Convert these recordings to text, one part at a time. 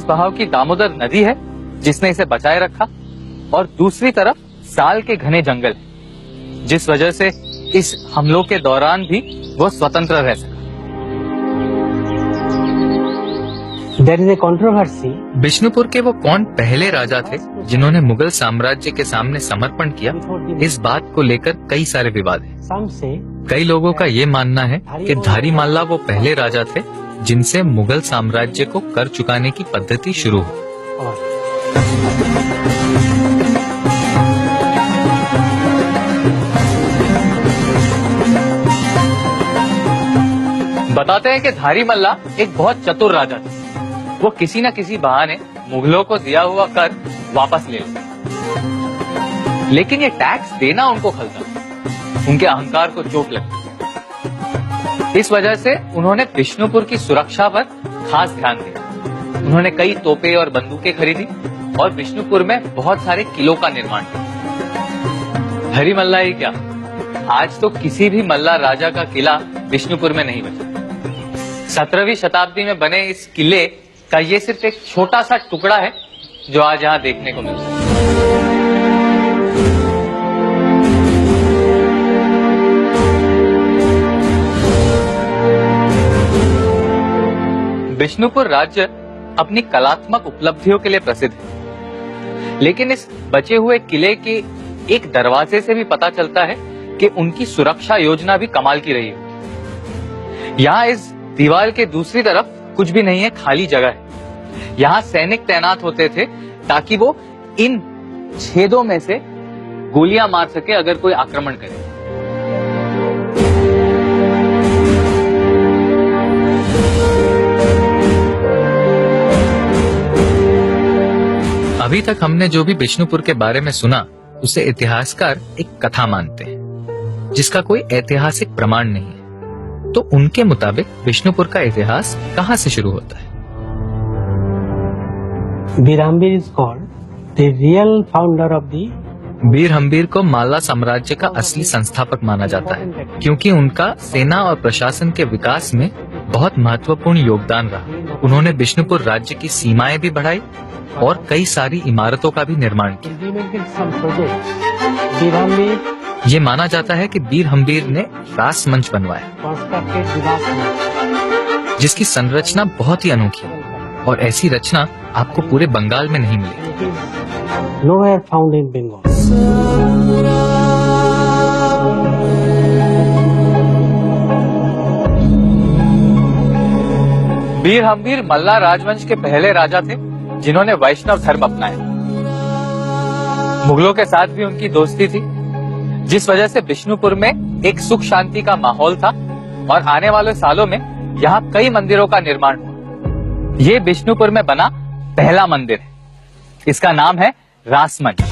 तेज बहाव की दामोदर नदी है जिसने इसे बचाए रखा, और दूसरी तरफ साल के घने जंगल, जिस वजह से इस हमलों के दौरान भी वो स्वतंत्र रह सका। There is a controversy. Bishnupur के वो कौन पहले राजा थे जिन्होंने मुगल साम्राज्य के सामने समर्पण किया, इस बात को लेकर कई सारे विवाद हैं। Some say कई लोगों का ये मानना है कि धारी मल्ला वो पहले राजा थे जिनसे मुगल साम्राज्य को कर चुकाने की पद्धति शुरू हुई। बताते हैं कि धारी मल्ला एक बहुत चतुर राजा था। वो किसी न किसी बहाने मुगलों को दिया हुआ कर वापस ले लेते, लेकिन ये टैक्स देना उनको खलता, उनके अहंकार को चोट लगती। इस वजह से उन्होंने बिष्णुपुर की सुरक्षा पर खास ध्यान दिया। उन्होंने कई तोपें और बंदूकें खरीदी और बिष्णुपुर में बहुत सारे किलों का निर्माण किया। धारी मल्ला ही क्या, आज तो किसी भी मल्ला राजा का किला बिष्णुपुर में नहीं बचा। 17वीं शताब्दी में बने इस किले का ये सिर्फ एक छोटा सा टुकड़ा है जो आज यहाँ देखने को मिलता है। बिष्णुपुर राज्य अपनी कलात्मक उपलब्धियों के लिए प्रसिद्ध है, लेकिन इस बचे हुए किले के एक दरवाजे से भी पता चलता है कि उनकी सुरक्षा योजना भी कमाल की रही है। यहाँ इस दीवार के दूसरी तरफ कुछ भी नहीं है, खाली जगह है। यहाँ सैनिक तैनात होते थे ताकि वो इन छेदों में से गोलियां मार सके अगर कोई आक्रमण करे। अभी तक हमने जो भी बिष्णुपुर के बारे में सुना उसे इतिहासकार एक कथा मानते हैं जिसका कोई ऐतिहासिक प्रमाण नहीं है। तो उनके मुताबिक बिष्णुपुर का इतिहास कहां से शुरू होता है? Birhambir is called the real founder of the बीरहंबीर को माल्ला साम्राज्य का असली संस्थापक माना जाता है क्योंकि उनका सेना और प्रशासन के विकास में बहुत महत्वपूर्ण योगदान रहा। उन्होंने बिष्णुपुर राज्य की सीमाएं भी बढ़ाई और कई सारी इमारतों का भी निर्माण किया। ये माना जाता है कि बीरहंबीर ने रास मंच बनवाया जिसकी संरचना बहुत ही अनोखी है और ऐसी रचना आपको पूरे बंगाल में नहीं मिलेगी। nowhere found in Bengal. बीरहंबीर मल्ला राजवंश के पहले राजा थे जिन्होंने वैष्णव धर्म अपनाया। मुगलों के साथ भी उनकी दोस्ती थी, जिस वजह से बिष्णुपुर में एक सुख शांति का माहौल था और आने वाले सालों में यहाँ कई मंदिरों का निर्माण हुआ। ये बिष्णुपुर में बना पहला मंदिर है। इसका नाम है रासमंच।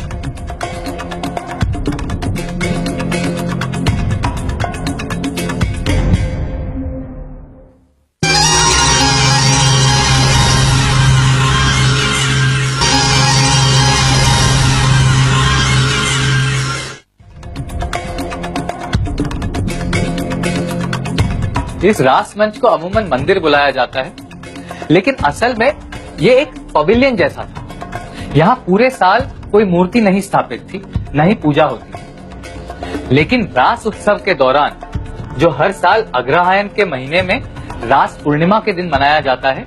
इस रासमंच को अमूमन मंदिर बुलाया जाता है, लेकिन असल में ये एक पवेलियन जैसा था। यहाँ पूरे साल कोई मूर्ति नहीं स्थापित थी, न ही पूजा होती थी। लेकिन रास उत्सव के दौरान, जो हर साल अग्रहायण के महीने में रास पूर्णिमा के दिन मनाया जाता है,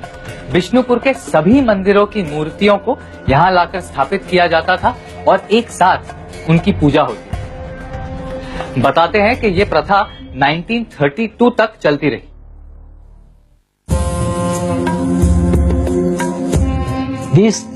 बिष्णुपुर के सभी मंदिरों की मूर्तियों को यहाँ लाकर स्थापित किया जाता था और एक साथ उनकी पूजा होती थी। बताते हैं कि ये प्रथा 1932 तक चलती रही।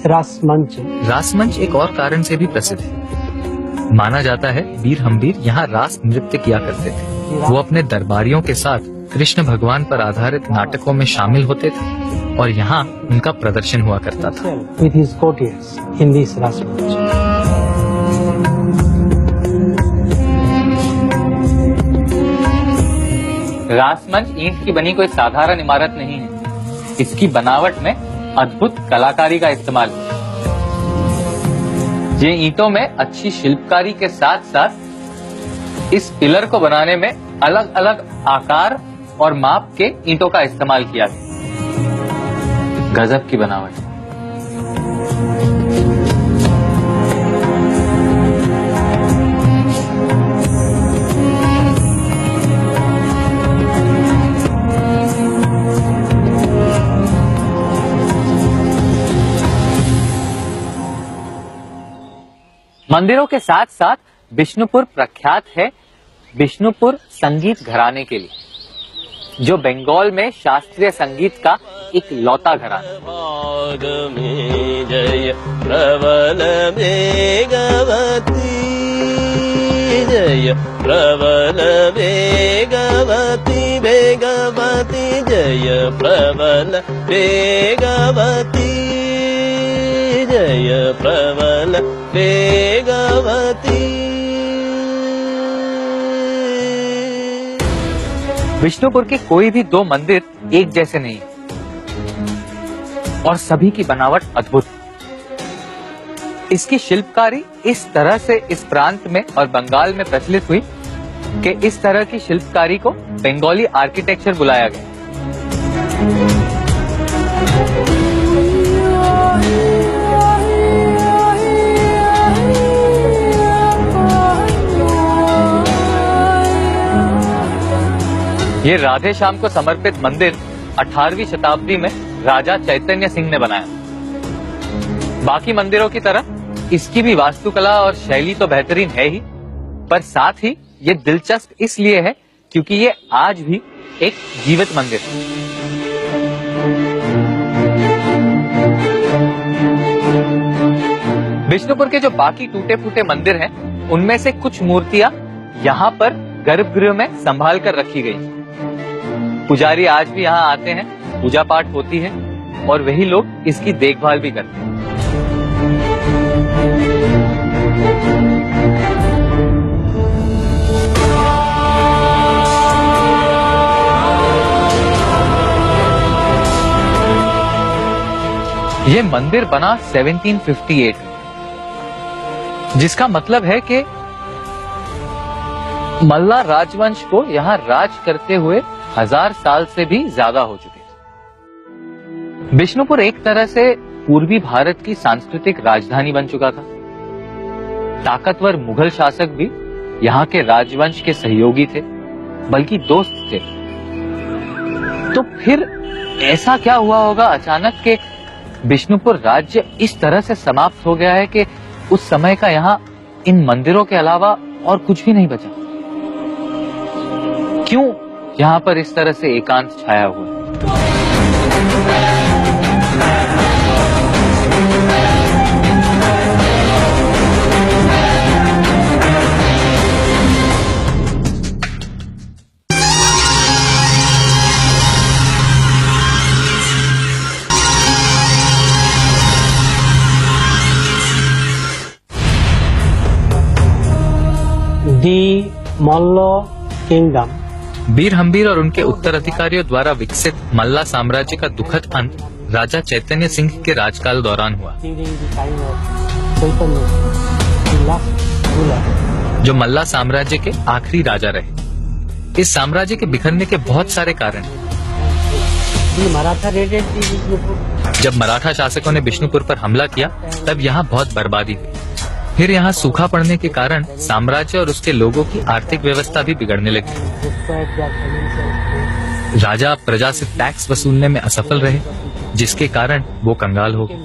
रासमंच एक और कारण से भी प्रसिद्ध है। माना जाता है बीरहंबीर यहाँ रास नृत्य किया करते थे। वो अपने दरबारियों के साथ कृष्ण भगवान पर आधारित नाटकों में शामिल होते थे और यहाँ उनका प्रदर्शन हुआ करता था। रासमंच ईंट की बनी कोई साधारण इमारत नहीं है। इसकी बनावट में अद्भुत कलाकारी का इस्तेमाल है। ये ईंटों में अच्छी शिल्पकारी के साथ साथ इस पिलर को बनाने में अलग अलग आकार और माप के ईंटों का इस्तेमाल किया है। गजब की बनावट। मंदिरों के साथ साथ बिष्णुपुर प्रख्यात है बिष्णुपुर संगीत घराने के लिए, जो बंगाल में शास्त्रीय संगीत का एक लौता घराना। जय प्रबल वेगवती, जय प्रबल वेगवती, वेगवती जय प्रबल वेगवती, जय प्रबल वेगवती। विष्णुपुर के कोई भी दो मंदिर एक जैसे नहीं और सभी की बनावट अद्भुत। इसकी शिल्पकारी इस तरह से इस प्रांत में और बंगाल में प्रचलित हुई कि इस तरह की शिल्पकारी को बंगाली आर्किटेक्चर बुलाया गया। ये राधे श्याम को समर्पित मंदिर 18वीं शताब्दी में राजा चैतन्य सिंह ने बनाया। बाकी मंदिरों की तरह इसकी भी वास्तुकला और शैली तो बेहतरीन है ही, पर साथ ही ये दिलचस्प इसलिए है क्योंकि ये आज भी एक जीवित मंदिर है। विष्णुपुर के जो बाकी टूटे फूटे मंदिर हैं, उनमें से कुछ मूर्तियां यहाँ पर गर्भगृह में संभाल कर रखी गई। पुजारी आज भी यहाँ आते हैं, पूजा पाठ होती है और वही लोग इसकी देखभाल भी करते हैं। ये मंदिर बना 1758, जिसका मतलब है कि मल्ला राजवंश को यहाँ राज करते हुए 1000 साल से भी ज्यादा हो चुके। बिष्णुपुर एक तरह से पूर्वी भारत की सांस्कृतिक राजधानी बन चुका था। ताकतवर मुगल शासक भी यहाँ के राजवंश के सहयोगी थे, बल्कि दोस्त थे। तो फिर ऐसा क्या हुआ होगा अचानक कि बिष्णुपुर राज्य इस तरह से समाप्त हो गया है कि उस समय का यहाँ इन मंदिरों के अलावा और कुछ भी नहीं बचा। क्यों यहाँ पर इस तरह से एकांत छाया हुआ है? The Malla Kingdom, बीर हम्बीर और उनके उत्तराधिकारियों द्वारा विकसित मल्ला साम्राज्य का दुखद अंत राजा चैतन्य सिंह के राजकाल दौरान हुआ, during the time of Chaitanya, the last ruler. जो मल्ला साम्राज्य के आखिरी राजा रहे। इस साम्राज्य के बिखरने के बहुत सारे कारण हैं। The Maratha raided the Vishnupur. जब मराठा शासकों ने बिष्णुपुर पर हमला किया, तब यहाँ बहुत बर्बादी हुई। फिर यहाँ सूखा पड़ने के कारण साम्राज्य और उसके लोगों की आर्थिक व्यवस्था भी बिगड़ने लगी। Destroyed their finances. राजा प्रजा से टैक्स वसूलने में असफल रहे, जिसके कारण वो कंगाल हो गए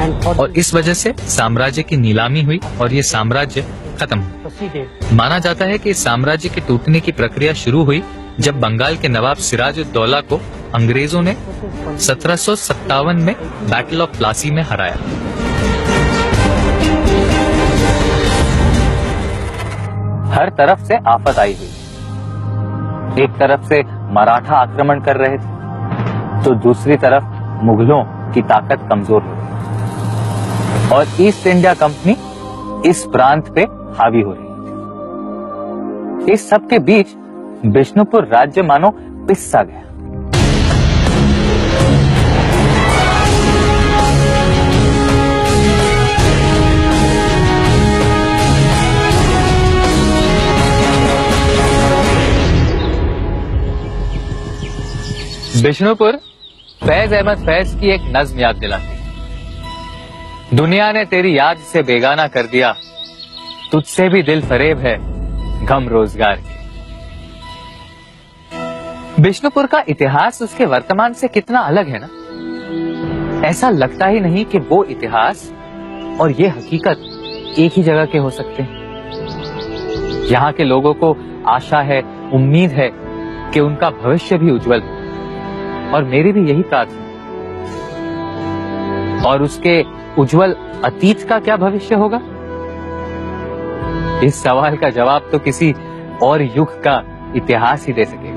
And for और इस वजह से साम्राज्य की नीलामी हुई और ये साम्राज्य खत्म हुआ। proceeded. माना जाता है कि इस साम्राज्य के टूटने की प्रक्रिया शुरू हुई जब बंगाल के नवाब सिराजुद्दौला को अंग्रेजों ने 1757 में बैटल ऑफ प्लासी में हराया। हर तरफ से आफत आई हुई। एक तरफ से मराठा आक्रमण कर रहे थे, तो दूसरी तरफ मुगलों की ताकत कमजोर हो रही और ईस्ट इंडिया कंपनी इस प्रांत पे हावी हो रही थी। इस सब के बीच बिष्णुपुर राज्य मानो पिस सा गया। बिष्णुपुर फैज अहमद फैज की एक नज्म याद दिलाती है। दुनिया ने तेरी याद से बेगाना कर दिया, तुझसे भी दिल फरेब है गम रोजगार की। बिष्णुपुर का इतिहास उसके वर्तमान से कितना अलग है ना। ऐसा लगता ही नहीं कि वो इतिहास और ये हकीकत एक ही जगह के हो सकते हैं। यहाँ के लोगों को आशा है, उम्मीद है कि उनका भविष्य भी उज्जवल हो, और मेरी भी यही प्रार्थना। और उसके उज्जवल अतीत का क्या भविष्य होगा? इस सवाल का जवाब तो किसी और युग का इतिहास ही दे सके।